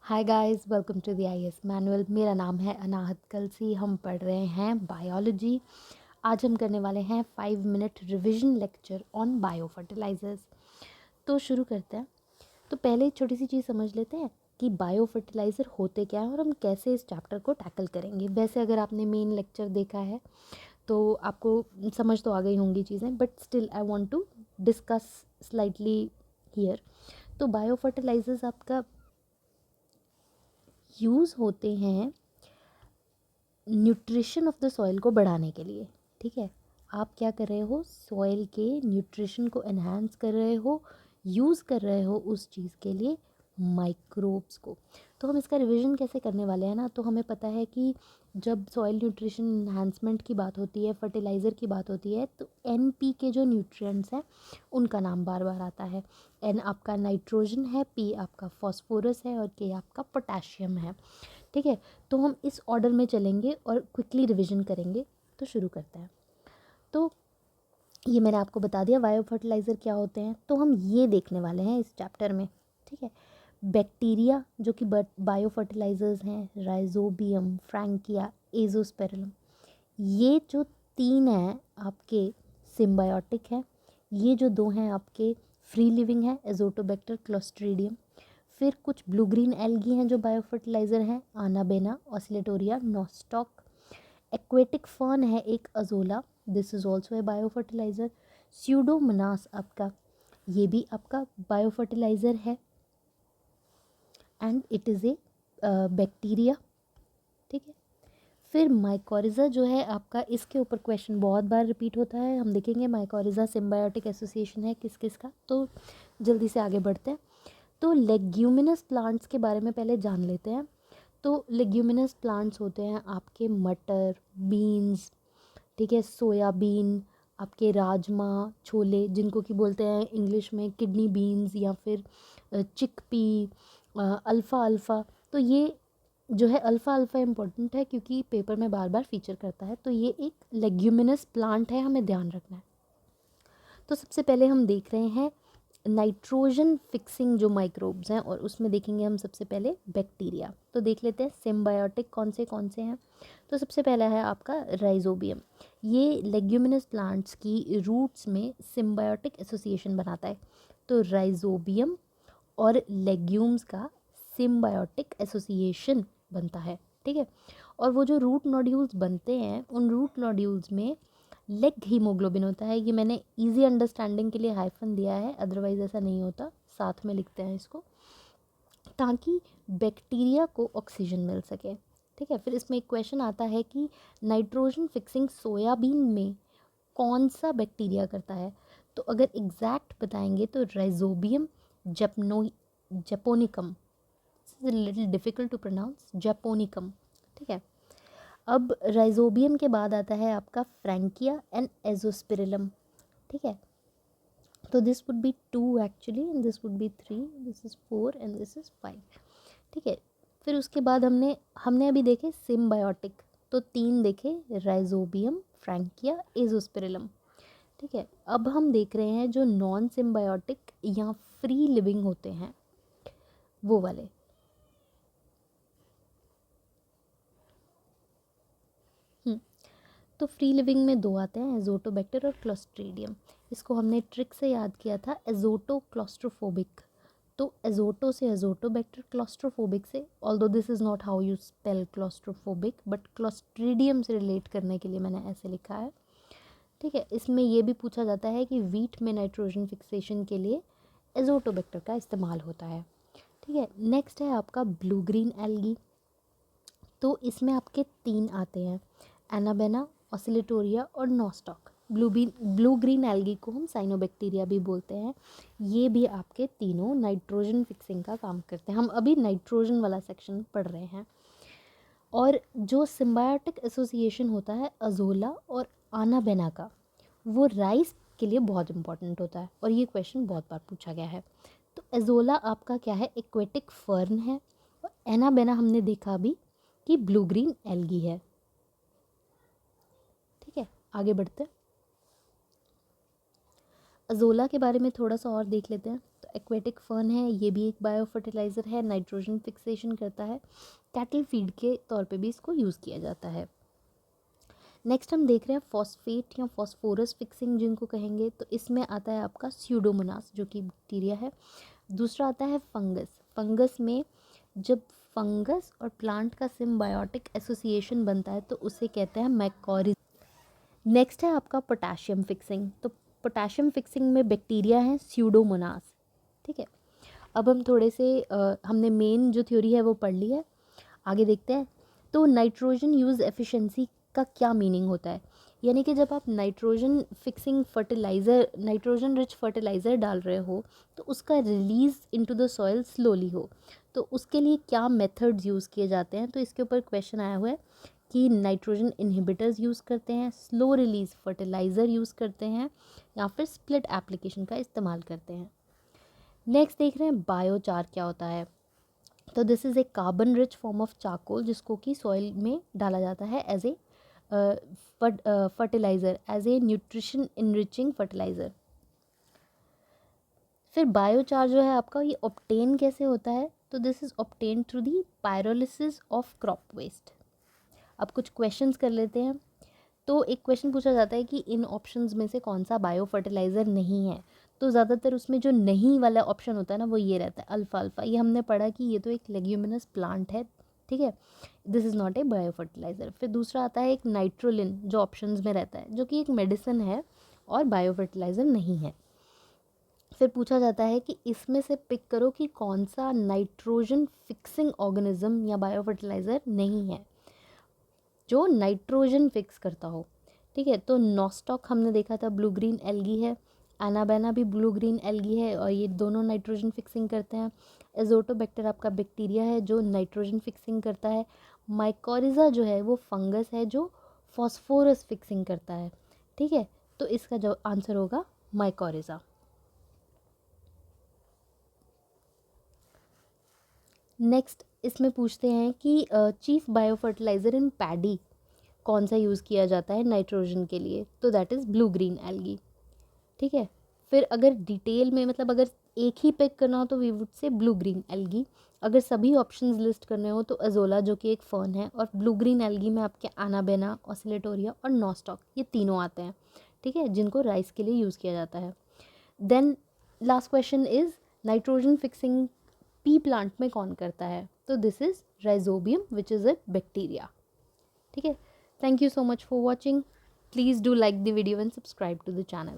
Hi guys, welcome to the IAS manual. मेरा नाम है अनाहत कलसी। हम पढ़ रहे हैं बायोलॉजी। आज हम करने वाले हैं 5 minute revision lecture on biofertilizers. तो शुरू करते हैं। तो पहले एक छोटी सी चीज़ समझ लेते हैं कि बायो फर्टिलाइज़र होते क्या हैं और हम कैसे इस चैप्टर को टैकल करेंगे। वैसे अगर आपने मेन लेक्चर देखा है तो आपको समझ तो आ गई होंगी चीज़ें, but still I want to discuss slightly here. तो बायो फर्टिलाइजर्स आपका यूज़ होते हैं न्यूट्रिशन ऑफ द सॉइल को बढ़ाने के लिए। ठीक है, आप क्या कर रहे हो, सॉइल के न्यूट्रिशन को एनहांस कर रहे हो, यूज़ कर रहे हो उस चीज़ के लिए माइक्रोब्स को। तो हम इसका रिवीजन कैसे करने वाले हैं ना, तो हमें पता है कि जब सॉइल न्यूट्रिशन एनहांसमेंट की बात होती है, फर्टिलाइज़र की बात होती है, तो एनपी के जो न्यूट्रिएंट्स हैं उनका नाम बार बार आता है। एन आपका नाइट्रोजन है, पी आपका फॉस्फोरस है और के आपका पोटाशियम है। ठीक है, तो हम इस ऑर्डर में चलेंगे और क्विकली रिवीजन करेंगे। तो शुरू करते हैं। तो ये मैंने आपको बता दिया बायो फर्टिलाइज़र क्या होते हैं। तो हम ये देखने वाले हैं इस चैप्टर में। ठीक है, बैक्टीरिया जो कि बायो फर्टिलाइजर्स हैं, राइजोबियम, फ्रैंकिया, एजोस्पेरिलम, ये जो तीन हैं आपके सिम्बायोटिक हैं। ये जो दो हैं आपके फ्री लिविंग है, एजोटोबैक्टर, क्लोस्ट्रीडियम। फिर कुछ ब्लू ग्रीन एल्गी हैं जो बायो फर्टिलाइज़र हैं, आनाबेना, ऑसिलेटोरिया, नॉस्टॉक। एक्वेटिक फर्न है एक, azolla, this is also a bio fertiliser. Pseudomonas आपका, ये भी आपका बायो फर्टिलाइज़र है and it is a bacteria. ठीक है, फिर माइकोरिज़ा जो है आपका, इसके ऊपर क्वेश्चन बहुत बार रिपीट होता है। हम देखेंगे माइकोरिज़ा सिम्बायोटिक एसोसिएशन है किस किस का। तो जल्दी से आगे बढ़ते हैं। तो लेग्यूमिनस प्लांट्स के बारे में पहले जान लेते हैं। तो लेग्यूमिनस प्लांट्स होते हैं आपके मटर, बीन्स, ठीक है, सोयाबीन, आपके राजमा, छोले जिनको कि बोलते हैं इंग्लिश में किडनी बीन्स या फिर चिकपी, अल्फ़ा अल्फ़ा। तो ये जो है अल्फ़ा अल्फ़ा इम्पोर्टेंट है क्योंकि पेपर में बार बार फीचर करता है। तो ये एक लेग्यूमिनस प्लांट है, हमें ध्यान रखना है। तो सबसे पहले हम देख रहे हैं नाइट्रोजन फिक्सिंग जो माइक्रोब्स हैं, और उसमें देखेंगे हम सबसे पहले बैक्टीरिया। तो देख लेते हैं सिम्बायोटिक कौन से हैं। तो सबसे पहला है आपका राइजोबियम। ये लेग्यूमिनस प्लांट्स की रूट्स में सिम्बायोटिक एसोसिएशन बनाता है। तो राइजोबियम और लेग्यूम्स का सिम्बायोटिक एसोसिएशन बनता है। ठीक है, और वो जो रूट नोड्यूल्स बनते हैं उन रूट नोड्यूल्स में लेग हीमोग्लोबिन होता है। ये मैंने इजी अंडरस्टैंडिंग के लिए हाइफन दिया है, अदरवाइज ऐसा नहीं होता, साथ में लिखते हैं इसको ताकि बैक्टीरिया को ऑक्सीजन मिल सके। ठीक है, फिर इसमें एक क्वेश्चन आता है कि नाइट्रोजन फिक्सिंग सोयाबीन में कौन सा बैक्टीरिया करता है। तो अगर एग्जैक्ट बताएंगे तो rhizobium japonicum, little difficult to pronounce, japonicum. ठीक है, अब राइजोबियम के बाद आता है आपका फ्रैंकिया एंड एजोस्पिरिलम। ठीक है, तो this would be 2 actually and this would be 3, this is 4 and this is 5। ठीक है, फिर उसके बाद हमने हमने अभी देखे सिम्बायोटिक। तो 3 देखे, राइजोबियम, फ्रैंकिया, एजोस्पिरिलम। ठीक है, अब हम देख रहे हैं जो नॉन सिम्बायोटिक या फ्री लिविंग होते हैं वो वाले। तो फ्री लिविंग में 2 आते हैं, एजोटोबैक्टर और क्लोस्ट्रीडियम। इसको हमने ट्रिक से याद किया था, एजोटो क्लॉस्ट्रोफोबिक। तो एजोटो से एजोटोबैक्टर, क्लॉस्ट्रोफोबिक से, although this is not how you spell claustrophobic, but Clostridium से रिलेट करने के लिए मैंने ऐसे लिखा है। ठीक है, इसमें ये भी पूछा जाता है कि वीट में नाइट्रोजन फिक्सेशन के लिए एजोटोबैक्टर का इस्तेमाल होता है। ठीक है, नेक्स्ट है आपका ब्लू ग्रीन एल्गी। तो इसमें आपके 3 आते हैं, एनाबेना, ऑसिलेटोरिया और नॉस्टॉक। ब्लू ग्रीन एल्गी को हम साइनोबैक्टीरिया भी बोलते हैं। ये भी आपके तीनों नाइट्रोजन फिक्सिंग का काम करते हैं। हम अभी नाइट्रोजन वाला सेक्शन पढ़ रहे हैं। और जो सिम्बायोटिक एसोसिएशन होता है अजोला और आनाबेना का, वो राइस के लिए बहुत इंपॉर्टेंट होता है और ये क्वेश्चन बहुत बार पूछा गया है। तो एजोला आपका क्या है, एक्वेटिक फर्न है, और एनाबेना हमने देखा अभी कि ब्लू ग्रीन एल्गी है। ठीक है, आगे बढ़ते हैं। अजोला के बारे में थोड़ा सा और देख लेते हैं। तो एक्वेटिक फर्न है, ये भी एक बायो फर्टिलाइज़र है, नाइट्रोजन फिक्सेशन करता है, कैटल फीड के तौर पे भी इसको यूज़ किया जाता है। नेक्स्ट हम देख रहे हैं फॉस्फेट या फॉस्फोरस फिक्सिंग जिनको कहेंगे, तो इसमें आता है आपका स्यूडोमोनास जो कि बैक्टीरिया है। दूसरा आता है फंगस। फंगस में जब फंगस और प्लांट का सिम्बायोटिक एसोसिएशन बनता है तो उसे कहते हैं माइकोरिज़ा। नेक्स्ट है आपका पोटाशियम फिक्सिंग। तो पोटाशियम फिक्सिंग में बैक्टीरिया है स्यूडोमोनास। ठीक है, अब हम थोड़े से हमने मेन जो थ्योरी है वो पढ़ ली है, आगे देखते हैं। तो नाइट्रोजन यूज़ एफिशिएंसी का क्या मीनिंग होता है, यानी कि जब आप nitrogen fixing fertiliser, nitrogen rich fertiliser डाल रहे हो तो उसका release into the soil slowly हो, तो उसके लिए क्या मेथड्स यूज़ किए जाते हैं। तो इसके ऊपर क्वेश्चन आया हुआ है कि नाइट्रोजन इनहिबिटर्स यूज़ करते हैं, स्लो रिलीज़ फर्टिलाइज़र यूज़ करते हैं, या फिर स्प्लिट एप्लीकेशन का इस्तेमाल करते हैं। नेक्स्ट देख रहे हैं बायोचार क्या होता है। तो this is a carbon rich form of charcoal जिसको कि सॉइल में डाला जाता है as a fertilizer, as a nutrition enriching fertilizer. फिर बायोचार जो है आपका ये ऑब्टेन कैसे होता है, तो this is obtain through the pyrolysis of crop waste. अब कुछ क्वेश्चंस कर लेते हैं। तो एक क्वेश्चन पूछा जाता है कि इन ऑप्शंस में से कौन सा बायो फर्टिलाइज़र नहीं है, तो ज़्यादातर उसमें जो नहीं वाला ऑप्शन होता है ना वो ये रहता है अल्फाल्फा। ये हमने पढ़ा कि ये तो एक लेग्यूमिनस प्लांट है, ठीक है, this is not a bio fertiliser. फिर दूसरा आता है एक नाइट्रोलिन जो ऑप्शंस में रहता है, जो कि एक मेडिसिन है और बायो फर्टिलाइज़र नहीं है। फिर पूछा जाता है कि इसमें से पिक करो कि कौन सा नाइट्रोजन फिक्सिंग ऑर्गेनिज्म या बायो फर्टिलाइज़र नहीं है जो नाइट्रोजन फिक्स करता हो। ठीक है, तो नॉस्टॉक हमने देखा था ब्लू ग्रीन एल्गी है, एनाबेना भी ब्लू ग्रीन एल्गी है और ये दोनों नाइट्रोजन फिक्सिंग करते हैं। एजोटोबैक्टर आपका बैक्टीरिया है जो नाइट्रोजन फिक्सिंग करता है। माइकोरिज़ा जो है वो फंगस है जो फॉस्फोरस फिक्सिंग करता है। ठीक है, तो इसका जो आंसर होगा माइकोरिज़ा। नेक्स्ट इसमें पूछते हैं कि चीफ बायो फर्टिलाइज़र इन पैडी कौन सा यूज़ किया जाता है नाइट्रोजन के लिए, तो that is blue green algae. ठीक है, फिर अगर डिटेल में मतलब अगर एक ही पिक करना हो तो we would say blue green algae. अगर सभी ऑप्शंस लिस्ट करने हो तो अजोला जो कि एक फर्न है, और ब्लू ग्रीन एल्गी में आपके एनाबेना, ऑसिलेटोरिया और नॉस्टॉक ये तीनों आते हैं। ठीक है, जिनको राइस के लिए यूज़ किया जाता है। Then last question is nitrogen fixing pea plant में कौन करता है, तो this is rhizobium which is a bacteria. ठीक है, thank you so much for watching. Please do like the video and subscribe to the channel.